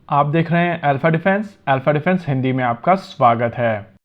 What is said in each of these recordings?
आप देख रहे हैं अल्फा डिफेंस हिंदी में आपका स्वागत है।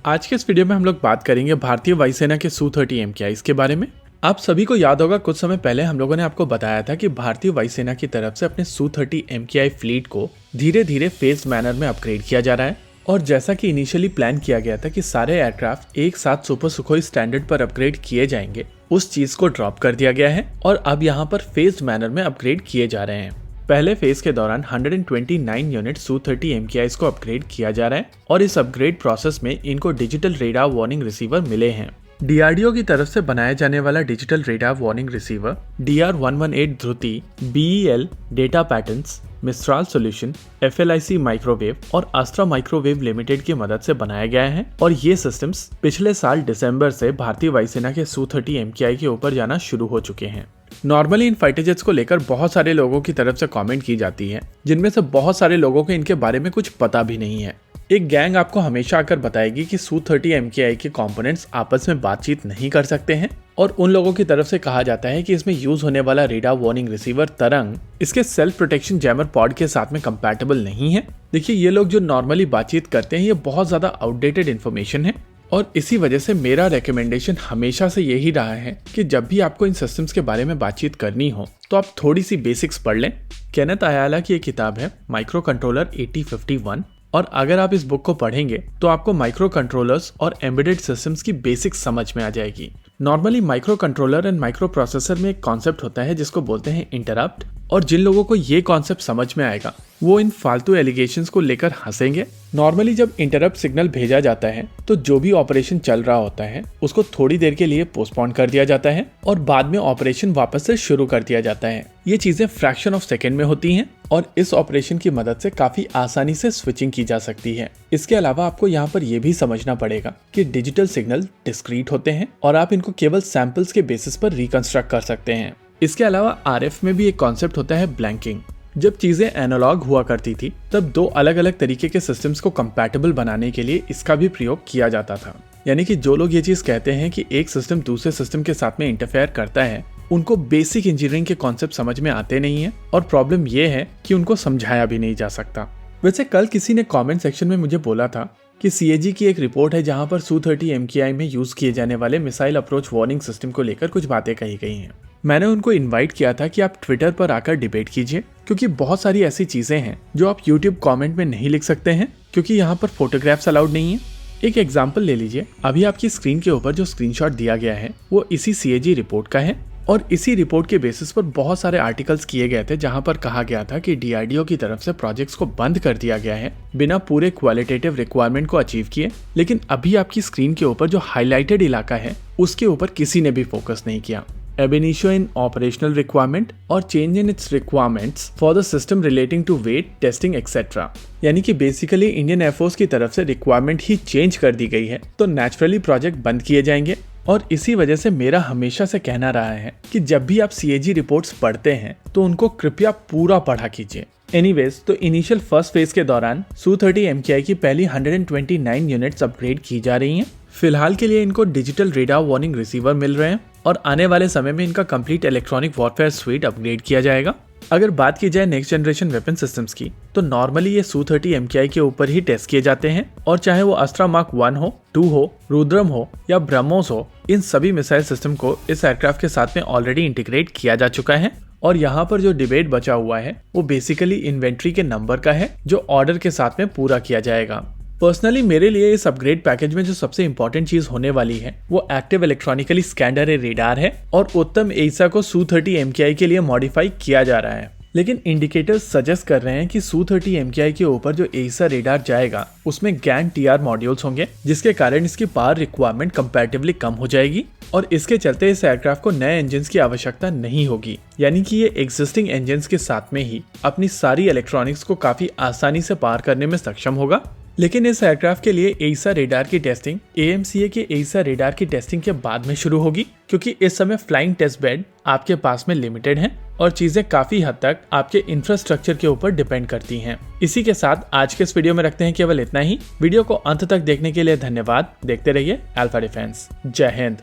आज के इस वीडियो में हम लोग बात करेंगे भारतीय वायुसेना के Su-30 MKIs के बारे में। आप सभी को याद होगा कुछ समय पहले हम लोगों ने आपको बताया था कि भारतीय वायुसेना की तरफ से अपने Su-30 MKI फ्लीट को धीरे धीरे फेज मैनर में अपग्रेड किया जा रहा है। और जैसा कि इनिशियली प्लान किया गया था कि सारे एयरक्राफ्ट एक साथ सुपर सुखोई स्टैंडर्ड पर अपग्रेड किए जाएंगे, उस चीज को ड्रॉप कर दिया गया है और अब यहाँ पर फेज मैनर में अपग्रेड किए जा रहे हैं। पहले फेज के दौरान 129 यूनिट Su-30 MKIs को अपग्रेड किया जा रहा है और इस अपग्रेड प्रोसेस में इनको डिजिटल रेडार वार्निंग रिसीवर मिले हैं। DRDO की तरफ से बनाया जाने वाला digital radar warning receiver DR-118 Dhruti, BEL data patterns, Mistral solution, FLIC microwave और अस्त्रा माइक्रोवेव लिमिटेड की मदद से बनाया गया है और ये सिस्टम्स पिछले साल दिसंबर से भारतीय वायुसेना के Su-30 MKI के ऊपर जाना शुरू हो चुके हैं। नॉर्मली इन फाइटर जेट्स को लेकर बहुत सारे लोगों की तरफ से कमेंट की जाती है, जिनमें से बहुत सारे लोगों को इनके बारे में कुछ पता भी नहीं है। एक गैंग आपको हमेशा आकर बताएगी कि Su-30 MKI के कंपोनेंट्स आपस में बातचीत नहीं कर सकते हैं और उन लोगों की तरफ से कहा जाता है कि इसमें यूज होने वाला रेडार वार्निंग रिसीवर तरंग इसके सेल्फ प्रोटेक्शन जैमर पॉड के साथ में कंपैटिबल नहीं है। देखिए, ये लोग जो नॉर्मली बातचीत करते हैं ये बहुत ज्यादा आउटडेटेड इन्फॉर्मेशन है और इसी वजह से मेरा रेकमेंडेशन हमेशा से यही रहा है कि जब भी आपको इन सिस्टम्स के बारे में बातचीत करनी हो तो आप थोड़ी सी बेसिक्स पढ़ लें। केनेथ अयाला की एक किताब है माइक्रो कंट्रोलर 8051 और अगर आप इस बुक को पढ़ेंगे तो आपको माइक्रो कंट्रोलर्स और एम्बेडेड सिस्टम्स की बेसिक्स समझ में आ जाएगी। Normally micro controller and micro processor में एक कॉन्सेप्ट होता है जिसको बोलते हैं इंटरप्ट, और जिन लोगों को ये कॉन्सेप्ट समझ में आएगा वो इन फालतू एलिगेशंस को लेकर हंसेंगे। नॉर्मली जब इंटरप्ट सिग्नल भेजा जाता है तो जो भी ऑपरेशन चल रहा होता है उसको थोड़ी देर के लिए पोस्टपोन कर दिया जाता है और बाद में ऑपरेशन वापस से शुरू कर दिया जाता है। ये चीजें फ्रैक्शन ऑफ सेकेंड में होती हैं और इस ऑपरेशन की मदद से काफी आसानी से स्विचिंग की जा सकती है। इसके अलावा आपको यहाँ पर यह भी समझना पड़ेगा कि डिजिटल सिग्नल डिस्क्रीट होते हैं और आप इनको केवल सैंपल्स के बेसिस पर रिकंस्ट्रक्ट कर सकते हैं। इसके अलावा RF में भी एक कॉन्सेप्ट होता है ब्लैंकिंग। जब चीजें एनालॉग हुआ करती थी तब दो अलग अलग तरीके के सिस्टम्स को कंपैटिबल बनाने के लिए इसका भी प्रयोग किया जाता था। यानी कि जो लोग ये चीज कहते हैं कि एक सिस्टम दूसरे सिस्टम के साथ में इंटरफेयर करता है, उनको बेसिक इंजीनियरिंग के कॉन्सेप्ट समझ में आते नहीं है और प्रॉब्लम ये है कि उनको समझाया भी नहीं जा सकता। वैसे कल किसी ने कॉमेंट सेक्शन में मुझे बोला था कि CAG की एक रिपोर्ट है जहां पर Su-30 MKI में यूज किए जाने वाले मिसाइल अप्रोच वार्निंग सिस्टम को लेकर कुछ बातें कही गई हैं। मैंने उनको इनवाइट किया था कि आप ट्विटर पर आकर डिबेट कीजिए, क्योंकि बहुत सारी ऐसी चीजें हैं जो आप यूट्यूब कमेंट में नहीं लिख सकते हैं क्योंकि यहाँ पर फोटोग्राफ्स अलाउड नहीं है। एक एग्जांपल ले लीजिए, अभी आपकी स्क्रीन के ऊपर जो स्क्रीनशॉट दिया गया है वो इसी CAG रिपोर्ट का है और इसी रिपोर्ट के बेसिस पर बहुत सारे आर्टिकल्स किए गए थे जहां पर कहा गया था कि DRDO की तरफ से प्रोजेक्ट्स को बंद कर दिया गया है बिना पूरे क्वालिटेटिव रिक्वायरमेंट को अचीव किए। लेकिन अभी आपकी स्क्रीन के ऊपर जो हाईलाइटेड इलाका है उसके ऊपर किसी ने भी फोकस नहीं किया। Ab initio in operational requirement और change in its requirements for the system relating to weight, testing, etc. यानी कि बेसिकली इंडियन एयरफोर्स की तरफ से रिक्वायरमेंट ही चेंज कर दी गई है तो नेचुरली प्रोजेक्ट बंद किए जाएंगे। और इसी वजह से मेरा हमेशा से कहना रहा है कि जब भी आप CAG रिपोर्ट्स पढ़ते हैं तो उनको कृपया पूरा पढ़ा कीजिए। एनीवेज, तो इनिशियल फर्स्ट फेज के दौरान Su-30 MKI की पहली 129 यूनिट्स अपग्रेड की जा रही हैं। फिलहाल के लिए इनको डिजिटल रेडार वार्निंग रिसीवर मिल रहे हैं और आने वाले समय में इनका complete electronic warfare sweet upgrade किया जाएगा। अगर बात की जाए नेक्स्ट जनरेशन वेपन सिस्टम्स की तो नॉर्मली ये Su-30 MKI के ऊपर ही टेस्ट किए जाते हैं और चाहे वो अस्त्रा मार्क 1 हो, 2 हो, रुद्रम हो या ब्रह्मोस हो, इन सभी मिसाइल सिस्टम को इस एयरक्राफ्ट के साथ में ऑलरेडी इंटीग्रेट किया जा चुका है। और यहाँ पर जो डिबेट बचा हुआ है वो बेसिकली इन्वेंट्री के नंबर का है जो ऑर्डर के साथ में पूरा किया जाएगा। पर्सनली मेरे लिए इस अपग्रेड पैकेज में जो सबसे इंपॉर्टेंट चीज होने वाली है वो एक्टिव इलेक्ट्रॉनिकली स्कैंड अरे रेडार है और उत्तम एसा को Su-30 MKI के लिए मॉडिफाई किया जा रहा है। लेकिन इंडिकेटर्स सजेस्ट कर रहे हैं कि Su-30 MKI के ऊपर जो एसा रेडार जाएगा उसमें गैंग TR मॉड्यूल्स होंगे, जिसके कारण इसकी पावर रिक्वायरमेंट कंपैरेटिवली कम हो जाएगी और इसके चलते इस एयरक्राफ्ट को नए इंजन्स की आवश्यकता नहीं होगी। यानी कि ये एग्जिस्टिंग इंजन्स के साथ में ही अपनी सारी इलेक्ट्रॉनिक्स को काफी आसानी से पार करने में सक्षम होगा। लेकिन इस एयरक्राफ्ट के लिए एसा रेडार की टेस्टिंग AMCA के एसा रेडार की टेस्टिंग के बाद में शुरू होगी, क्योंकि इस समय फ्लाइंग टेस्ट बेड आपके पास में लिमिटेड हैं और चीजें काफी हद तक आपके इंफ्रास्ट्रक्चर के ऊपर डिपेंड करती हैं। इसी के साथ आज के इस वीडियो में रखते हैं केवल इतना ही। वीडियो को अंत तक देखने के लिए धन्यवाद। देखते रहिए अल्फा डिफेंस। जय हिंद।